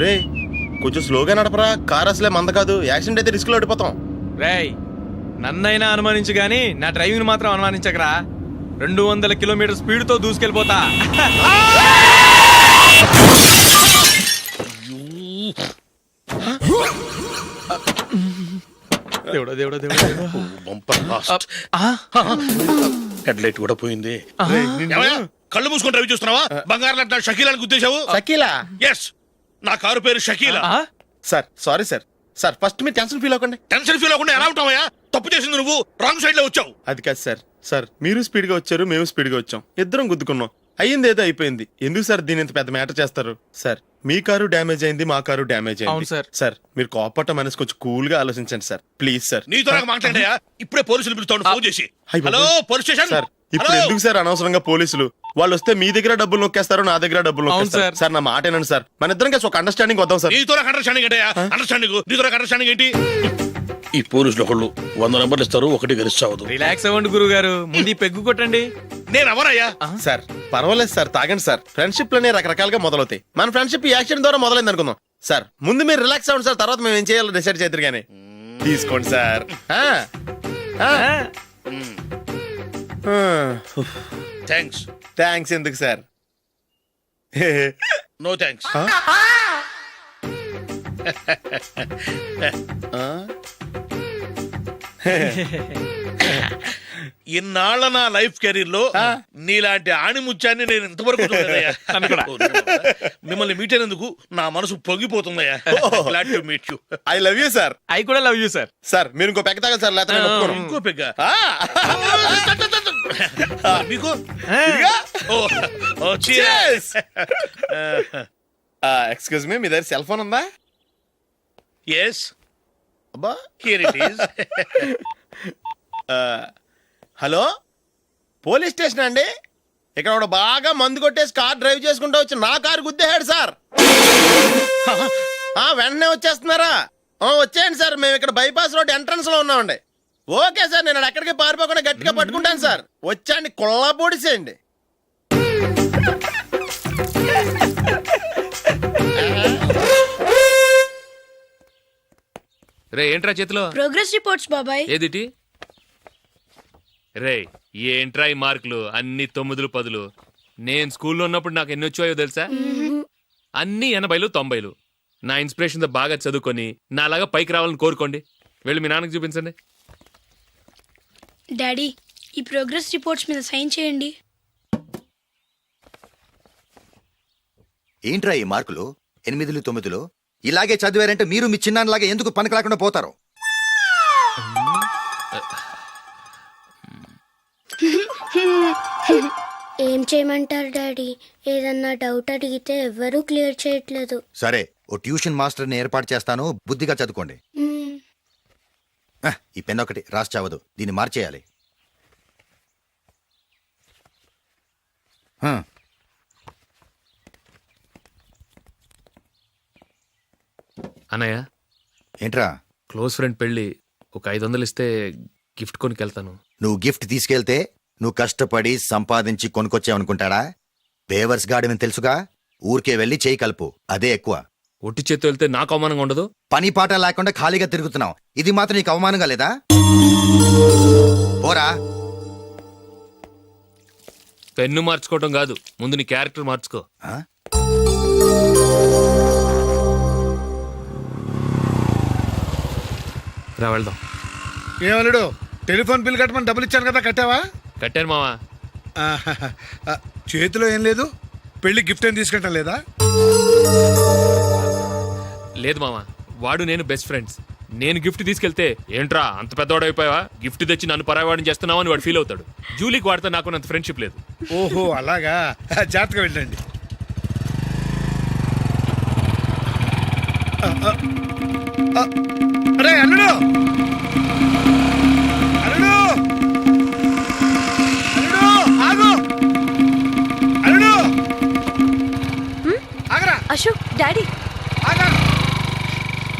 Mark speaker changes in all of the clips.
Speaker 1: రే కొంచెం స్లోగా నడపరా, కార్ అసలే మంద కాదు, యాక్సిడెంట్ అయితే రిస్క్ లో ఓడిపోతాం.
Speaker 2: రేయ్ నన్నైనా అనుమానించు గాని నా డ్రైవింగ్ మాత్రం అనుమానించకరా. 200 కిలోమీటర్ స్పీడ్ తో దూసుకెళ్ళిపోతా. దేవుడా దేవుడా దేవుడా,
Speaker 3: హెడ్ లైట్ కూడా పోయింది. కళ్ళు మూసుకొని రవి చూస్తున్నావా? బంగారం లాంటి షకీలాని గుద్దేశావు.
Speaker 1: షకీలా?
Speaker 3: ఎస్, నా కారు పేరు Shakeela.
Speaker 1: Sir sorry sir. Sir first మీరు టెన్షన్ ఫీల్ అవ్వకండి.
Speaker 3: టెన్షన్ ఫీల్ అవ్వకుండా ఎలా ఉంటావా? తప్పు చేసింది నువ్వు, రాంగ్ సైడ్ లో వచ్చావు.
Speaker 1: అది కాదు సార్. సార్ మీరు స్పీడ్ గా వచ్చారు, మేము స్పీడ్ గా వచ్చాం, ఇద్దరం గుద్దుకున్నాం. అయ్యింది ఏదో అయిపోయింది. ఎందుకు సార్ దీని ఇంత పెద్ద మ్యాటర్ చేస్తారు? సార్ మీ కారు డ్యామేజ్ అయింది, మా కారు డ్యామేజ్ అయింది. సార్ మీరు కోపట్ట మనసు కొంచెం కూల్ గా ఆలోచించండి సార్, ప్లీజ్ సార్.
Speaker 3: నీతో నాకు మాట్లాడాయా? ఇప్పుడే పోలీసులు పిలుస్తాను, ఫోన్ చేసి. Hello police station.
Speaker 1: సార్ ఇప్పుడు ఎందుకు సార్ అనవసరంగా పోలీసులు? వాళ్ళు వస్తే మీ దగ్గర డబ్బులు నొక్కేస్తారు, నా దగ్గర డబ్బులు నొక్కేస్తారు. సార్ నా మాట ఏనండి సార్, మన ఇద్దరం కలిసి ఒక అండర్స్టాండింగ్ వద్దాం సార్.
Speaker 3: నీతో నాకు అండర్స్టాండింగ్ ఏంటయ్యా? అండర్స్టాండింగ్ నీతో నాకు అండర్స్టాండింగ్ ఏంటి? ఈ పోలీసులు ఒకళ్ళు 100 నెంబర్లు ఇస్తారు, ఒకటి గెలుస్తావు.
Speaker 2: రిలాక్స్ అవ్వండి గురువు గారు, ముందు పెగ్గు కొట్టండి.
Speaker 3: నేను ఎవరయ్యా?
Speaker 1: సార్ పర్వాలేదు సార్, తాగండి సార్. ఫ్రెండ్షిప్ లోనే రకరకాలుగా మొదలవుతాయి. మన ఫ్రెండ్షిప్ ఈ యాక్సిడెంట్ ద్వారా మొదలైంది అనుకుందాం. సార్ ముందు మీరు రిలాక్స్ అవ్వండి సార్, తర్వాత మేము ఏం చేయాలో డిసైడ్ చేద్దరు గానీ. తీసుకోండి సార్.
Speaker 3: థ్యాంక్స్.
Speaker 1: థ్యాంక్స్ ఎందుకు సార్?
Speaker 3: No thanks. ఇన్నాళ్ళ నా లైఫ్ కెరీర్ లో నీలాంటి ఆణిముత్యాన్ని నేను ఇంతవరకు చూడలేదయ్యా. మిమ్మల్ని మీట్ అయినందుకు నా మనసు పొంగిపోతుందయ్యా. Glad to meet you.
Speaker 1: I love you sir.
Speaker 2: I కూడా లవ్ యూ సార్.
Speaker 1: సార్ మీరు ఇంకో పెక్క తాగాలి సార్, లేకపోతే నేను ఒప్పుకోను.
Speaker 3: ఇంకో పెగ్గ మీకు?
Speaker 1: ఎక్స్క్యూజ్ మీ, మీ దగ్గర సెల్ ఫోన్ ఉందా?
Speaker 3: ఎస్,
Speaker 1: అబ్బా
Speaker 3: here it is.
Speaker 1: Hello police station అండి. ఇక్కడ ఒకడు బాగా మందు కొట్టేసి కార్ డ్రైవ్ చేసుకుంటూ వచ్చి నా కారు గుద్దేశాడు సార్. వెంటనే వచ్చేస్తున్నారా? వచ్చేయండి సార్, మేము ఇక్కడ బైపాస్ రోడ్ ఎంట్రన్స్ లో ఉన్నామండి. ఓకే సార్, నేను ఎక్కడికి పారిపోకుండా గట్టిగా పట్టుకుంటాను సార్. వచ్చాండి, కుళ్ళ పొడిసేయండి.
Speaker 4: రే ఏంట్రా చేతిలో?
Speaker 5: ప్రోగ్రెస్ రిపోర్ట్స్ బాబాయ్.
Speaker 4: ఏదిటి? రే ఏంట్రా ఈ మార్కులు అన్ని 9లు 10లు? నేను స్కూల్లో ఉన్నప్పుడు నాకు ఎన్ని వచ్చాయో తెలుసా? అన్ని 80లు 90లు. నా ఇన్స్పిరేషన్ తో బాగా చదువుకొని నాలాగా పైకి రావాలని కోరుకోండి. వెళ్ళి మీ నాన్నకి చూపించండి.
Speaker 5: డాడీ ఈ ప్రోగ్రెస్ రిపోర్ట్స్ మీద సైన్ చేయండి.
Speaker 6: ఏంట్రా ఈ మార్కులు 8లు 9లు? ఇలాగే చదివారంటే మీరు మీ చిన్నాన్నలాగా ఎందుకు పనికి లేకుండా పోతారు?
Speaker 7: ఏం చేయమంటారు డాడీ? ఏదన్నా డౌట్ అడిగితే ఎవ్వరూ క్లియర్ చేయట్లేదు.
Speaker 6: సరే, ఓ ట్యూషన్ మాస్టర్ని ఏర్పాటు చేస్తాను, బుద్ధిగా చదువుకోండి. ఈ పెన్ ఒకటి రాసి చావదు, దీన్ని మార్చేయాలి.
Speaker 4: అన్నయ్య
Speaker 6: ఏంట్రా?
Speaker 4: క్లోజ్ ఫ్రెండ్ పెళ్ళి, ఒక 500 ఇస్తే గిఫ్ట్ కొనుకెళ్తాను.
Speaker 6: నువ్వు గిఫ్ట్ తీసుకెళ్తే నువ్వు కష్టపడి సంపాదించి కొనుక్కొచ్చావనుకుంటాడా? బేవర్స్ గాడివని తెలుసుగా, ఊరికే వెళ్ళి చేయి కలుపు, అదే ఎక్కువ.
Speaker 4: ఒట్టి చేత్తో వెళ్తే నాకు అవమానంగా ఉండదు?
Speaker 6: పని పాట లేకుండా ఖాళీగా తిరుగుతున్నావు, ఇది మాత్రం నీకు అవమానంగా లేదా? పోరా.
Speaker 4: పెన్ను మార్చుకోవటం కాదు, ముందు నీ క్యారెక్టర్ మార్చుకో. రా వెళ్దాం.
Speaker 8: ఏమన్నాడు? టెలిఫోన్ బిల్ కట్టమని డబ్బులు ఇచ్చాను కదా, కట్టావా?
Speaker 4: కట్టాను మావా.
Speaker 8: చేతిలో ఏం లేదు, పెళ్లి గిఫ్ట్ ఏం తీసుకుంటాం లేదా?
Speaker 4: లేదు మావా, వాడు నేను బెస్ట్ ఫ్రెండ్స్. నేను గిఫ్ట్ తీసుకెళ్తే ఏంట్రా అంత పెద్దవాడు అయిపోయావా, గిఫ్ట్ తెచ్చి నన్ను పరాయవాడిని చేస్తున్నావు అని వాడు ఫీల్ అవుతాడు. జూలీకి వాడితే నాకు అంత ఫ్రెండ్షిప్ లేదు.
Speaker 8: ఓహో అలాగా, జాగ్రత్తగా వెళ్ళండి. అరే అల్లుడు, అల్లుడు, అల్లుడు ఆగు, అల్లుడు ఆగరా.
Speaker 5: అశోక్ డాడీ
Speaker 8: ఆగా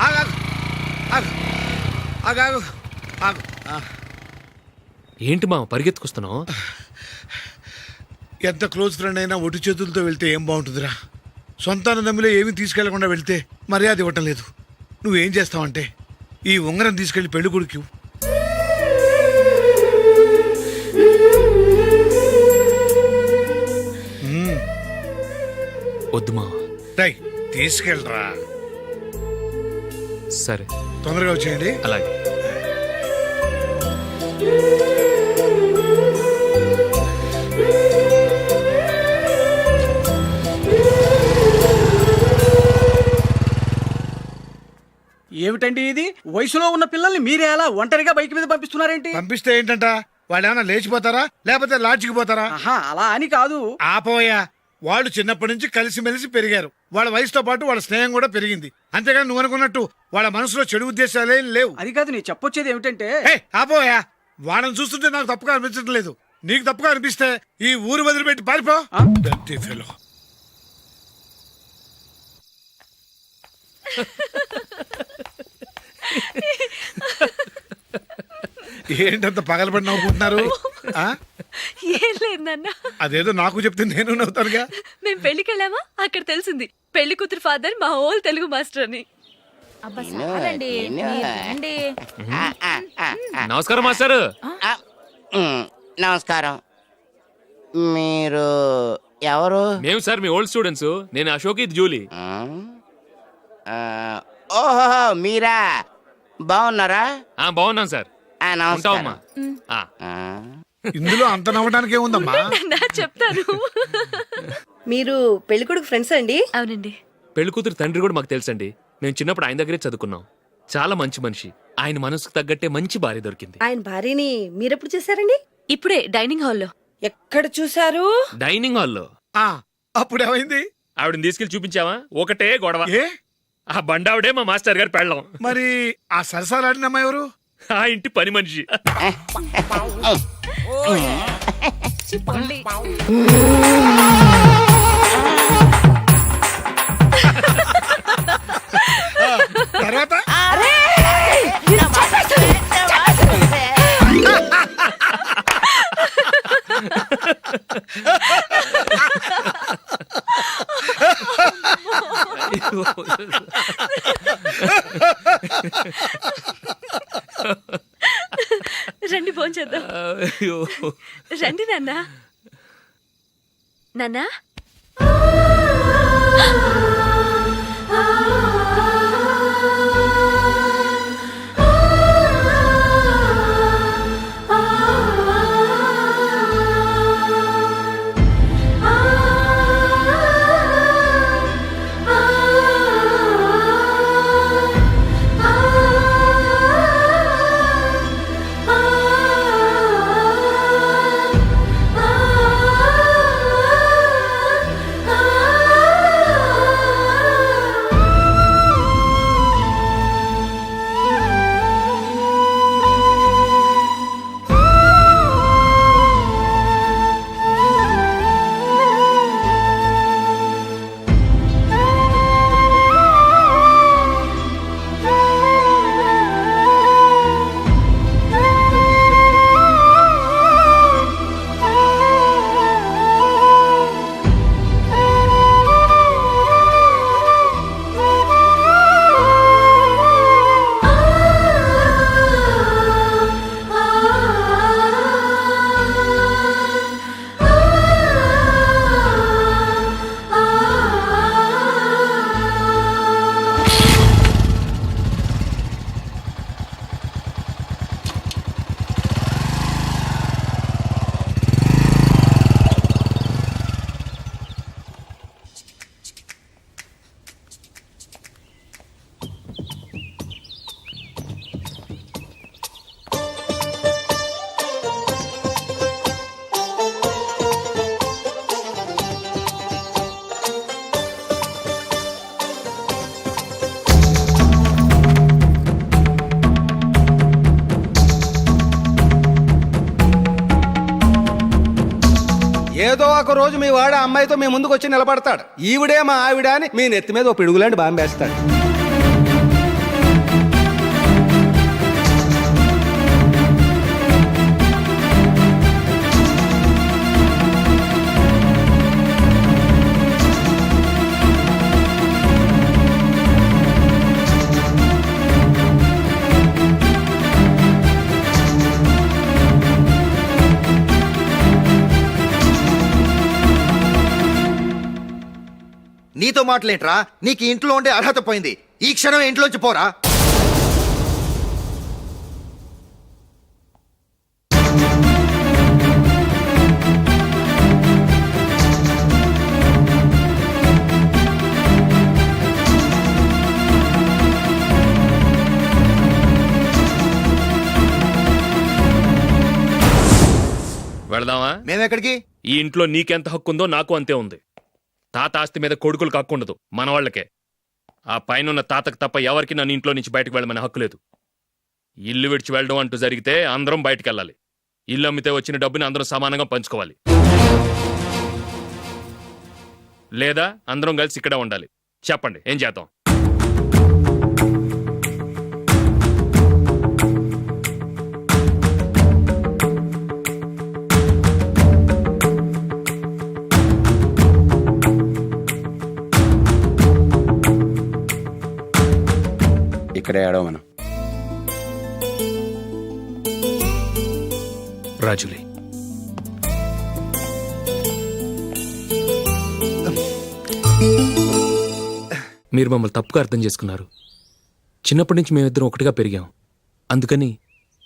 Speaker 8: ఆగా ఆగు. ఆగాగు ఆగు.
Speaker 4: ఏంటి మామ పరిగెత్తుకొస్తున్నావు?
Speaker 8: ఎంత క్లోజ్ ఫ్రెండ్ అయినా ఒటి చేతులతో వెళ్తే ఏం బాగుంటుందిరా. సొంతాన దమ్మిలో ఏమీ తీసుకెళ్లకుండా వెళ్తే మర్యాద ఇవ్వటం లేదు. నువ్వేం చేస్తావంటే ఈ ఉంగరం తీసుకెళ్లి పెళ్లి కొడుకు ఇవ్వు.
Speaker 4: వద్దు మామ.
Speaker 8: రై తీసుకెళ్ళరా.
Speaker 4: సరే
Speaker 8: తొందరగా వచ్చేయండి.
Speaker 4: అలాగే.
Speaker 9: ఏమిటండి ఇది? వయసులో ఉన్న పిల్లల్ని మీరే అలా ఒంటరిగా బైక్ మీద పంపిస్తున్నారేంటి?
Speaker 8: పంపిస్తే ఏంటంట, వాళ్ళు ఏమైనా లేచిపోతారా లేకపోతే లాడ్జికి పోతారా?
Speaker 9: ఆహా, అలా అని కాదు.
Speaker 8: ఆపోయా, వాళ్ళు చిన్నప్పటి నుంచి కలిసిమెలిసి పెరిగారు. వాళ్ళ వయసుతో పాటు వాళ్ళ స్నేహం కూడా పెరిగింది. అంతేగాని నువ్వు అనుకున్నట్టు వాళ్ళ మనసులో చెడు ఉద్దేశాలేం లేవు.
Speaker 9: అది కాదు, నేను చెప్పొచ్చేది ఏమిటంటే,
Speaker 8: ఆపోయా, వాళ్ళని చూస్తుంటే నాకు తప్పుగా అనిపించడం లేదు. నీకు తప్పుగా అనిపిస్తే ఈ ఊరు వదిలిపెట్టి పారిపో. Dirty fellow. ఏంటంత పగలబడి నవ్వుకుంటున్నారు? ఆ?
Speaker 10: ఏం లేదు నాన్న,
Speaker 8: అదేదో నాకు చెప్తే నేను నవ్వుతానుగా.
Speaker 10: మేము పెళ్లికి వెళ్ళామా, అక్కడ తెలిసింది పెళ్లి కూతురు ఫాదర్ మా హోల్ తెలుగు మాస్టర్ అని.
Speaker 4: నమస్కారం మాస్టర్.
Speaker 11: నమస్కారం. మీరు ఎవరు?
Speaker 4: మేము సార్ మీ ఓల్డ్ స్టూడెంట్స్. నేను అశోక్, ఇది జూలీ.
Speaker 11: ఓహో, మీరా? బాగున్నారా?
Speaker 4: బాగున్నాం సార్.
Speaker 11: నమస్కారం.
Speaker 4: ఉంటావమ్మా.
Speaker 8: ఇందులో అంత నవ్వడానికి ఏముందమ్మా?
Speaker 10: నాన్న చెప్తాను.
Speaker 12: మీరు పెళ్ళికొడుకు ఫ్రెండ్స్ అండి?
Speaker 10: అవునండి.
Speaker 4: పెళ్లి కూతురు తండ్రి కూడా మాకు తెలుసండి. మేము చిన్నప్పుడు ఆయన దగ్గరే చదువుకున్నాం. చాలా మంచి మనిషి. ఆయన మనసుకు తగ్గట్టే మంచి భార్య దొరికింది.
Speaker 12: ఆయన భార్యని మీరెప్పుడు చూసారండి?
Speaker 10: ఇప్పుడే డైనింగ్ హాల్లో.
Speaker 12: ఎక్కడ చూసారు?
Speaker 4: డైనింగ్ హాల్లో.
Speaker 8: అప్పుడు ఏమైంది?
Speaker 4: ఆవిడని తీసుకెళ్లి చూపించావా? ఒకటే గొడవ.
Speaker 8: ఏ?
Speaker 4: ఆ బండావిడే మా మాస్టర్ గారు పెళ్ళం.
Speaker 8: మరి ఆ సరసాలాడిన అమ్మాయి ఎవరు?
Speaker 4: ఆ ఇంటి పని మనిషి.
Speaker 8: తర్వాత
Speaker 10: రండి భోంచేద్దాం. రండి నాన్న. నాన్న,
Speaker 9: ఏదో ఒక రోజు మీ వాడు అమ్మాయితో మీ ముందుకు వచ్చి నిలబడతాడు. ఈవిడే మా ఆవిడ అని మీ నెత్తి మీద ఓ పిడుగులాంటి బాంబేస్తాడు.
Speaker 6: నీతో మాటలేంట్రా? నీకు ఈ ఇంట్లో ఉండే అర్హత పోయింది. ఈ క్షణం ఇంట్లోంచి పోరా.
Speaker 4: వెళదామా?
Speaker 6: మేమెక్కడికి?
Speaker 4: ఈ ఇంట్లో నీకెంత హక్కు ఉందో నాకు అంతే ఉంది. తాత ఆస్తి మీద కొడుకులు హక్కుండదు, మన వాళ్ళకే. ఆ పైన తాతకు తప్ప ఎవరికి నన్ను ఇంట్లో నుంచి బయటకు వెళ్ళమనే హక్కు లేదు. ఇల్లు విడిచి వెళ్ళడం అంటూ జరిగితే అందరం బయటకు వెళ్ళాలి. ఇల్లు అమ్మితే వచ్చిన డబ్బుని అందరం సమానంగా పంచుకోవాలి. లేదా అందరం కలిసి ఇక్కడే ఉండాలి. చెప్పండి, ఏం చేద్దాం?
Speaker 9: ఇక్కడే ఆడవ మనం.
Speaker 4: రాజులే, మీరు మమ్మల్ని తప్పుగా అర్థం చేసుకున్నారు. చిన్నప్పటి నుంచి మేమిద్దరం ఒకటిగా పెరిగాం. అందుకని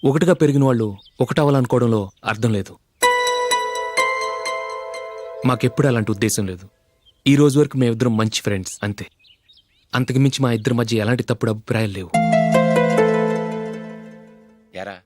Speaker 4: ఒకటిగా పెరిగిన వాళ్ళు ఒకటవ్వాలనుకోవడంలో అర్థం లేదు. మాకెప్పుడు అలాంటి ఉద్దేశం లేదు. ఈ రోజు వరకు మేమిద్దరం మంచి ఫ్రెండ్స్ అంతే. అంతకుమించి మా ఇద్దరి మధ్య ఎలాంటి తప్పుడు అభిప్రాయాలు లేవు.
Speaker 9: ఎరా